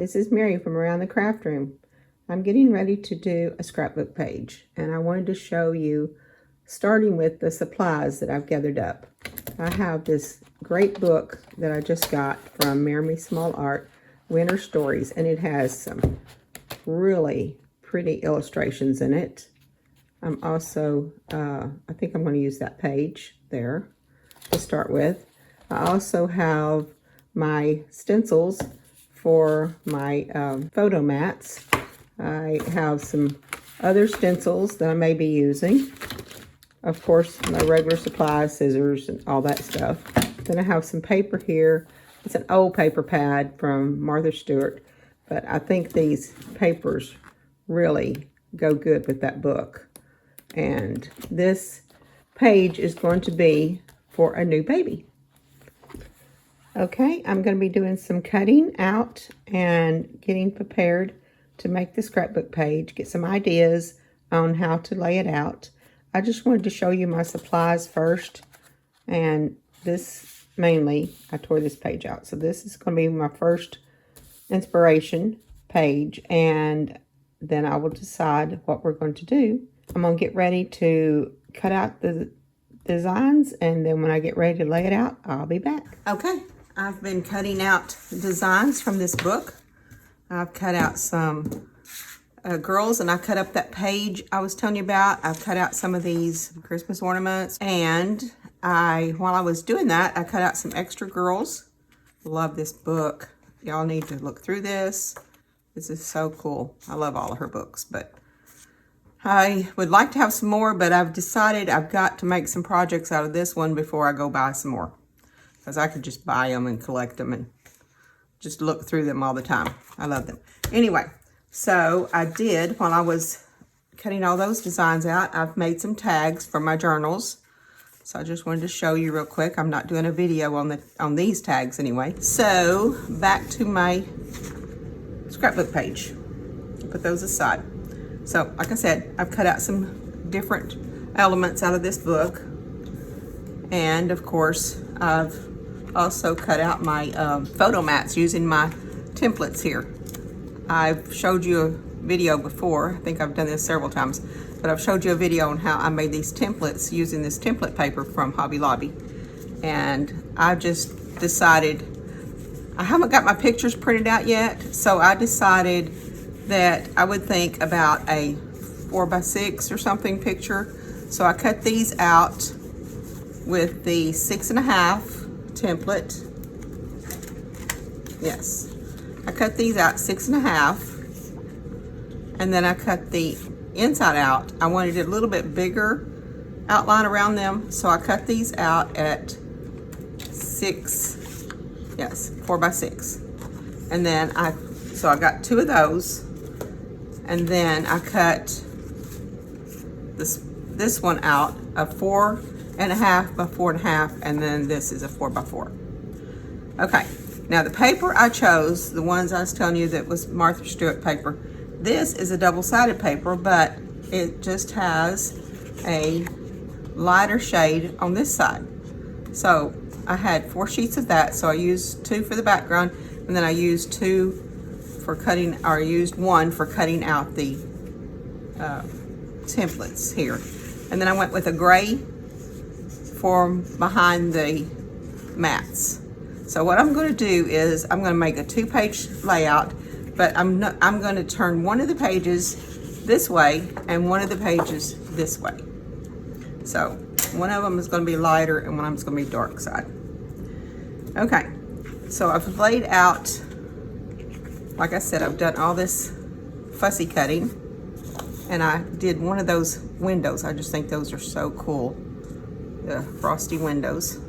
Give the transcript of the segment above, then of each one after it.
this is Mary from Around the Craft Room. I'm getting ready to do a scrapbook page, and I wanted to show you, starting with the supplies that I've gathered up. I have this great book that I just got from Mary Small Art, Winter Stories, and it has some really pretty illustrations in it. I'm also, I think I'm going to use that page there to start with. I also have my stencils for my photo mats. I have some other stencils that I may be using. Of course, my regular supplies, scissors, and all that stuff. Then I have some paper here. It's an old paper pad from Martha Stewart, but I think these papers really go good with that book. And this page is going to be for a new baby. Okay, I'm going to be doing some cutting out and getting prepared to make the scrapbook page, get some ideas on how to lay it out. I just wanted to show you my supplies first, and this mainly, I tore this page out. So this is going to be my first inspiration page, and then I will decide what we're going to do. I'm going to get ready to cut out the designs, and then when I get ready to lay it out, I'll be back. Okay, I've been cutting out designs from this book. I've cut out some girls, and I cut up that page I was telling you about. I've cut out some of these Christmas ornaments, and while I was doing that, I cut out some extra girls. Love this book. Y'all need to look through this. This is so cool. I love all of her books, but I would like to have some more, but I've decided I've got to make some projects out of this one before I go buy some more, because I could just buy them and collect them and just look through them all the time. I love them. Anyway, so I did, while I was cutting all those designs out, I've made some tags for my journals. So I just wanted to show you real quick. I'm not doing a video on these tags anyway. So back to my scrapbook page. Put those aside. So like I said, I've cut out some different elements out of this book. And of course, I've also cut out my photo mats using my templates here. I've showed you a video before. I think I've done this several times, but I've showed you a video on how I made these templates using this template paper from Hobby Lobby. And I just decided, I haven't got my pictures printed out yet, so I decided that I would think about a 4x6 or something picture. So I cut these out with the 6.5 template. Yes, I cut these out 6.5, and then I cut the inside out. I wanted it a little bit bigger outline around them, so I cut these out at 6, yes, 4x6. And then so I got 2 of those, and then I cut this one out, a 4.5 by 4.5, and then this is a 4x4. Okay, now the paper I chose, the ones I was telling you that was Martha Stewart paper, this is a double-sided paper, but it just has a lighter shade on this side. So I had 4 sheets of that, so I used 2 for the background, and then I used 2 for cutting, or I used 1 for cutting out the templates here. And then I went with a gray for behind the mats. So what I'm going to do is I'm going to make a 2-page layout, but I'm going to turn one of the pages this way and one of the pages this way. So one of them is going to be lighter and one of them is going to be dark side. Okay, so I've laid out, like I said, I've done all this fussy cutting, and I did one of those windows. I just think those are so cool, the frosty windows.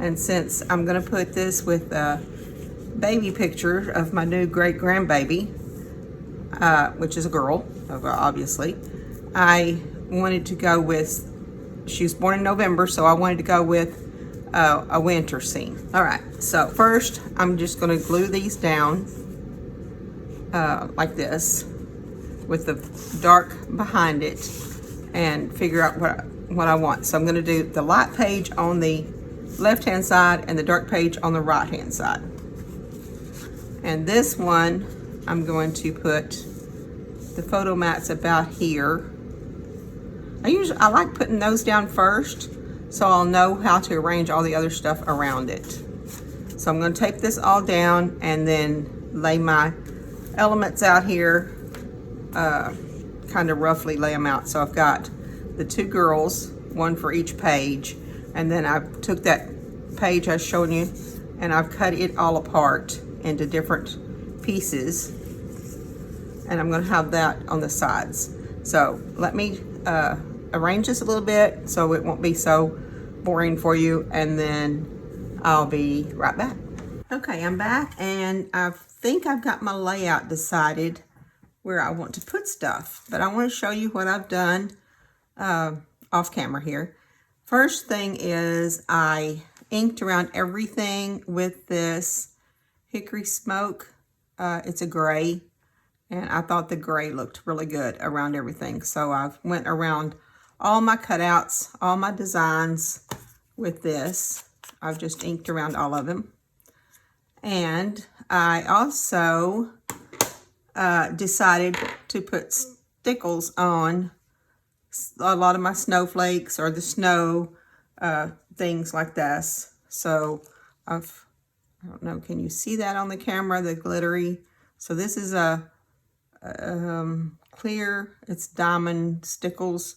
And since I'm going to put this with a baby picture of my new great-grandbaby, which is a girl, obviously, I wanted to go with, she was born in November, so I wanted to go with a winter scene. All right, so first I'm just going to glue these down like this with the dark behind it and figure out what I want. So I'm going to do the light page on the left-hand side and the dark page on the right-hand side. And this one I'm going to put the photo mats about here. I like putting those down first so I'll know how to arrange all the other stuff around it. So I'm going to tape this all down and then lay my elements out here, kind of roughly lay them out. So I've got the two girls, one for each page, and then I took that page I was showing you and I've cut it all apart into different pieces, and I'm going to have that on the sides. So let me arrange this a little bit so it won't be so boring for you, and then I'll be right back. Okay, I'm back, and I think I've got my layout decided where I want to put stuff, but I want to show you what I've done off camera here. First thing is I inked around everything with this hickory smoke. It's a gray, and I thought the gray looked really good around everything. So I went around all my cutouts, all my designs with this. I've just inked around all of them. And I also decided to put stickles on a lot of my snowflakes or the snow things like this. So I don't know, can you see that on the camera, the glittery? So this is a clear, it's diamond stickles,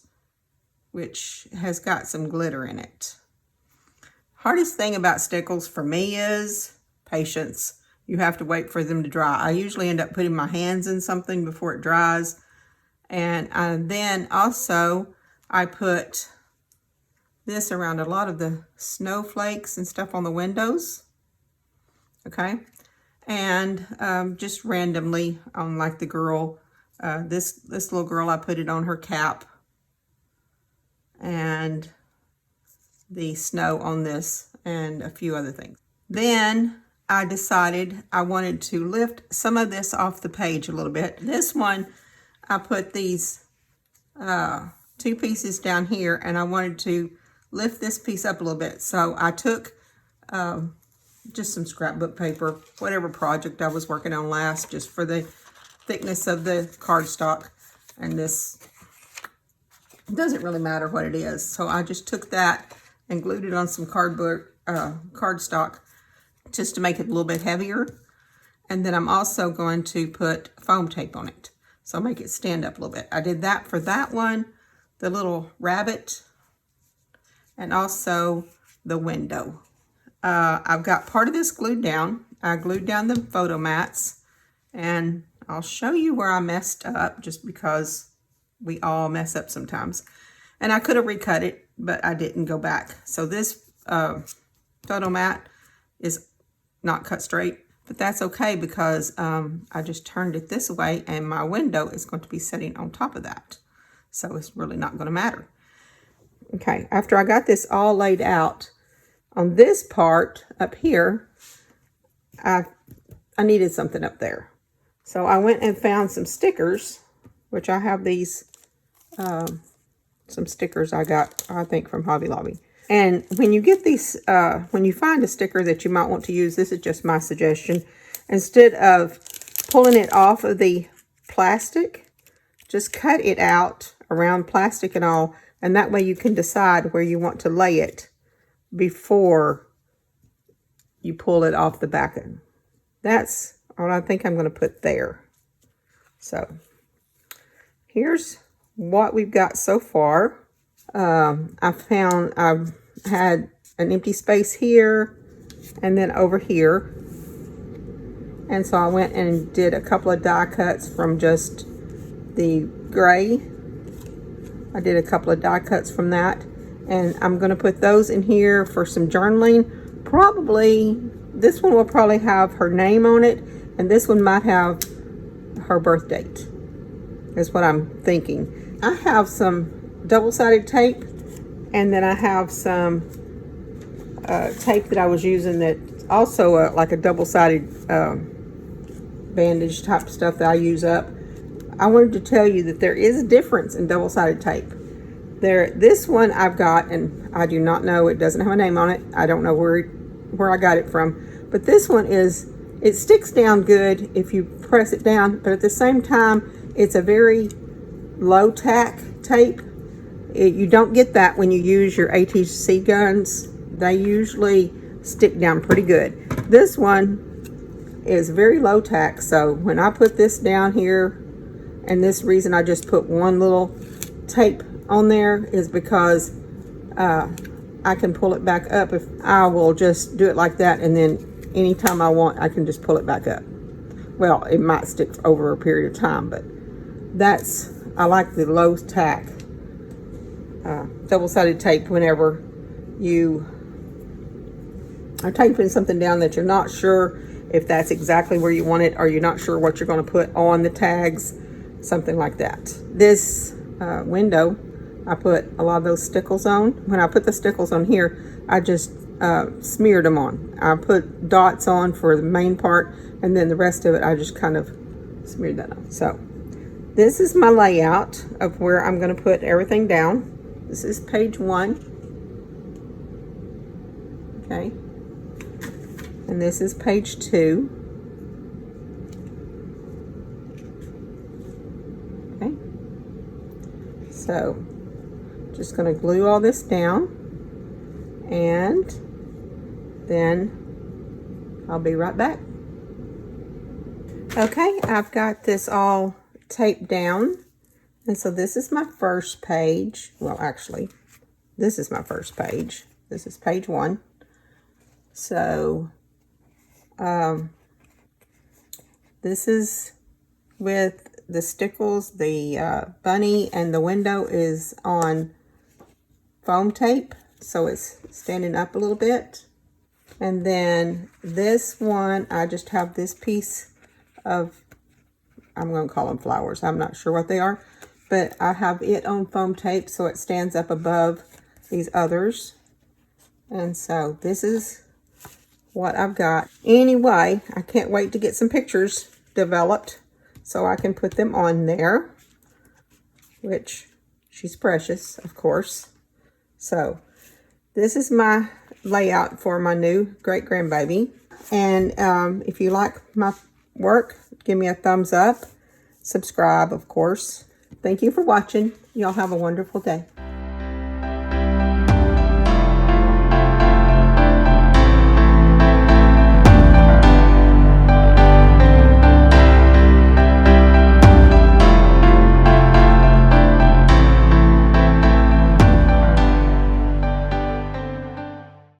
which has got some glitter in it. Hardest thing about stickles for me is patience. You have to wait for them to dry. I usually end up putting my hands in something before it dries. And then also I put this around a lot of the snowflakes and stuff on the windows. Okay. And just randomly on like the girl, this little girl, I put it on her cap. And the snow on this and a few other things. Then I decided I wanted to lift some of this off the page a little bit. This one, I put these two pieces down here, and I wanted to lift this piece up a little bit. So I took just some scrapbook paper, whatever project I was working on last, just for the thickness of the cardstock. And this doesn't really matter what it is. So I just took that and glued it on some cardstock just to make it a little bit heavier. And then I'm also going to put foam tape on it, so I'll make it stand up a little bit. I did that for that one, the little rabbit, and also the window. I've got part of this glued down. I glued down the photo mats, and I'll show you where I messed up, just because we all mess up sometimes. And I could have recut it, but I didn't go back. So this photo mat is not cut straight, but that's okay, because I just turned it this way, and my window is going to be sitting on top of that. So it's really not going to matter. Okay, after I got this all laid out, on this part up here, I needed something up there. So I went and found some stickers, which I have these, some stickers I got, I think, from Hobby Lobby. And when you get these, when you find a sticker that you might want to use, this is just my suggestion. Instead of pulling it off of the plastic, just cut it out around plastic and all, and that way you can decide where you want to lay it before you pull it off the back end. That's what I think I'm going to put there. So here's what we've got so far. I've had an empty space here and then over here. And so I went and did a couple of die cuts from just the gray. I did a couple of die cuts from that. And I'm going to put those in here for some journaling. Probably, this one will probably have her name on it. And this one might have her birth date, is what I'm thinking. I have some double-sided tape, and then I have some tape that I was using that also like a double-sided bandage type stuff that I use up. I wanted to tell you that there is a difference in double-sided tape. This one I've got, and I do not know, it doesn't have a name on it. I don't know where I got it from, but this one is It sticks down good if you press it down, but at the same time, it's a very low tack tape. You don't get that when you use your ATC guns. They usually stick down pretty good. This one is very low tack, so when I put this down here, and this reason I just put one little tape on there is because I can pull it back up. If I will just do it like that, and then anytime I want, I can just pull it back up. Well, it might stick over a period of time, but I like the low tack double-sided tape whenever you are taping something down that you're not sure if that's exactly where you want it, or you're not sure what you're going to put on the tags, something like that. This window, I put a lot of those stickles on. When I put the stickles on here, I just smeared them on. I put dots on for the main part, and then the rest of it I just kind of smeared that on. So this is my layout of where I'm going to put everything down. This is page 1. Okay. And this is page 2. Okay. So just going to glue all this down, and then I'll be right back. Okay, I've got this all taped down, and so this is my first page. Well, actually, this is my first page. This is page 1. So this is with the stickles. The bunny and the window is on foam tape, so it's standing up a little bit. And then this one, I just have this piece of, I'm going to call them flowers. I'm not sure what they are, but I have it on foam tape so it stands up above these others. And so this is what I've got. Anyway, I can't wait to get some pictures developed so I can put them on there, which she's precious, of course. So this is my layout for my new great grandbaby. And if you like my work, give me a thumbs up. Subscribe, of course. Thank you for watching. Y'all have a wonderful day.